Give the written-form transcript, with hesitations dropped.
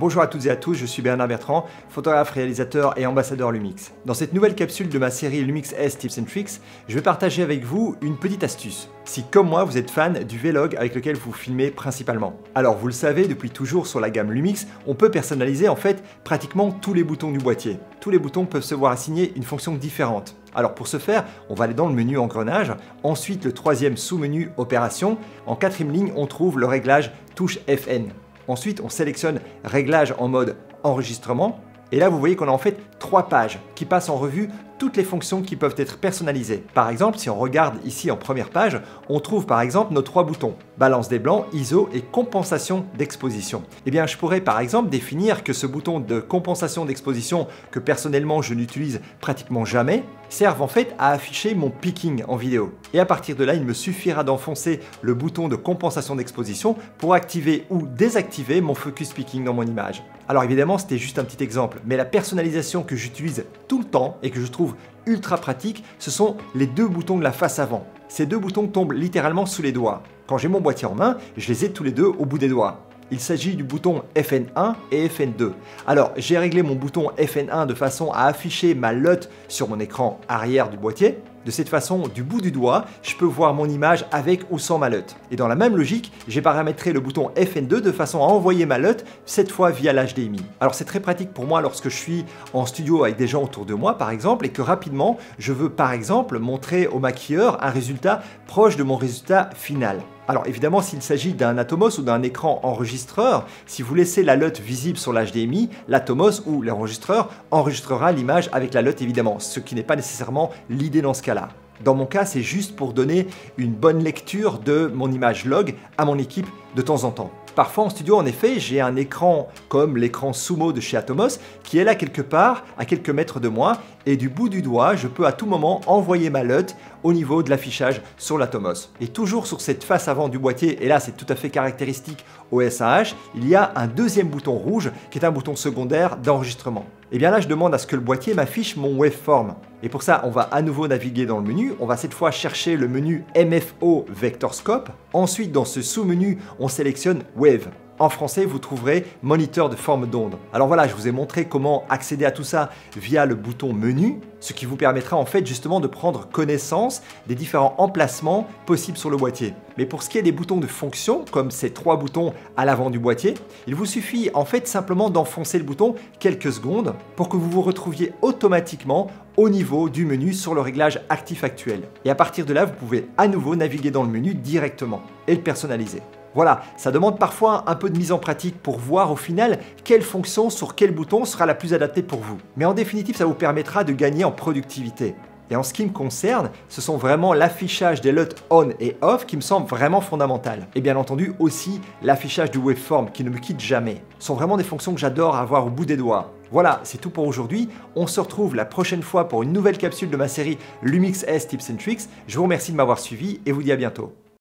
Bonjour à toutes et à tous, je suis Bernard Bertrand, photographe, réalisateur et ambassadeur Lumix. Dans cette nouvelle capsule de ma série Lumix S Tips and Tricks, je vais partager avec vous une petite astuce. Si comme moi vous êtes fan du vlog avec lequel vous filmez principalement. Alors vous le savez, depuis toujours sur la gamme Lumix, on peut personnaliser en fait pratiquement tous les boutons du boîtier. Tous les boutons peuvent se voir assigner une fonction différente. Alors pour ce faire, on va aller dans le menu engrenage, ensuite le troisième sous-menu opération. En quatrième ligne, on trouve le réglage touche FN. Ensuite, on sélectionne réglage en mode enregistrement. Et là, vous voyez qu'on a en fait 3 pages qui passent en revue toutes les fonctions qui peuvent être personnalisées. Par exemple, si on regarde ici en première page, on trouve par exemple nos 3 boutons. Balance des blancs, ISO et compensation d'exposition. Eh bien, je pourrais par exemple définir que ce bouton de compensation d'exposition, que personnellement je n'utilise pratiquement jamais, serve en fait à afficher mon peaking en vidéo. Et à partir de là, il me suffira d'enfoncer le bouton de compensation d'exposition pour activer ou désactiver mon focus peaking dans mon image. Alors évidemment, c'était juste un petit exemple, mais la personnalisation que j'utilise tout le temps et que je trouve ultra pratique, ce sont les 2 boutons de la face avant. Ces 2 boutons tombent littéralement sous les doigts. Quand j'ai mon boîtier en main, je les ai tous les 2 au bout des doigts. Il s'agit du bouton FN1 et FN2. Alors, j'ai réglé mon bouton FN1 de façon à afficher ma LUT sur mon écran arrière du boîtier. De cette façon, du bout du doigt, je peux voir mon image avec ou sans ma LUT. Et dans la même logique, j'ai paramétré le bouton FN2 de façon à envoyer ma LUT, cette fois via l'HDMI. Alors c'est très pratique pour moi lorsque je suis en studio avec des gens autour de moi, par exemple, et que rapidement, je veux par exemple montrer au maquilleur un résultat proche de mon résultat final. Alors évidemment, s'il s'agit d'un Atomos ou d'un écran enregistreur, si vous laissez la LUT visible sur l'HDMI, l'Atomos ou l'enregistreur enregistrera l'image avec la LUT évidemment, ce qui n'est pas nécessairement l'idée dans ce cas-là. Dans mon cas, c'est juste pour donner une bonne lecture de mon image log à mon équipe de temps en temps. Parfois en studio, en effet, j'ai un écran comme l'écran Sumo de chez Atomos qui est là quelque part à quelques mètres de moi et du bout du doigt, je peux à tout moment envoyer ma LUT au niveau de l'affichage sur l'Atomos. Et toujours sur cette face avant du boîtier, et là c'est tout à fait caractéristique au SAH, il y a un deuxième bouton rouge qui est un bouton secondaire d'enregistrement. Et bien là, je demande à ce que le boîtier m'affiche mon waveform. Et pour ça, on va à nouveau naviguer dans le menu. On va cette fois chercher le menu MFO Vector Scope. Ensuite, dans ce sous-menu, on sélectionne Wave. En français, vous trouverez moniteur de forme d'onde. Alors voilà, je vous ai montré comment accéder à tout ça via le bouton menu, ce qui vous permettra en fait justement de prendre connaissance des différents emplacements possibles sur le boîtier. Mais pour ce qui est des boutons de fonction, comme ces 3 boutons à l'avant du boîtier, il vous suffit en fait simplement d'enfoncer le bouton quelques secondes pour que vous vous retrouviez automatiquement au niveau du menu sur le réglage actif actuel. Et à partir de là, vous pouvez à nouveau naviguer dans le menu directement et le personnaliser. Voilà, ça demande parfois un peu de mise en pratique pour voir au final quelle fonction sur quel bouton sera la plus adaptée pour vous. Mais en définitive, ça vous permettra de gagner en productivité. Et en ce qui me concerne, ce sont vraiment l'affichage des LUT on et off qui me semble vraiment fondamental. Et bien entendu aussi l'affichage du waveform qui ne me quitte jamais. Ce sont vraiment des fonctions que j'adore avoir au bout des doigts. Voilà, c'est tout pour aujourd'hui. On se retrouve la prochaine fois pour une nouvelle capsule de ma série Lumix S Tips and Tricks. Je vous remercie de m'avoir suivi et vous dis à bientôt.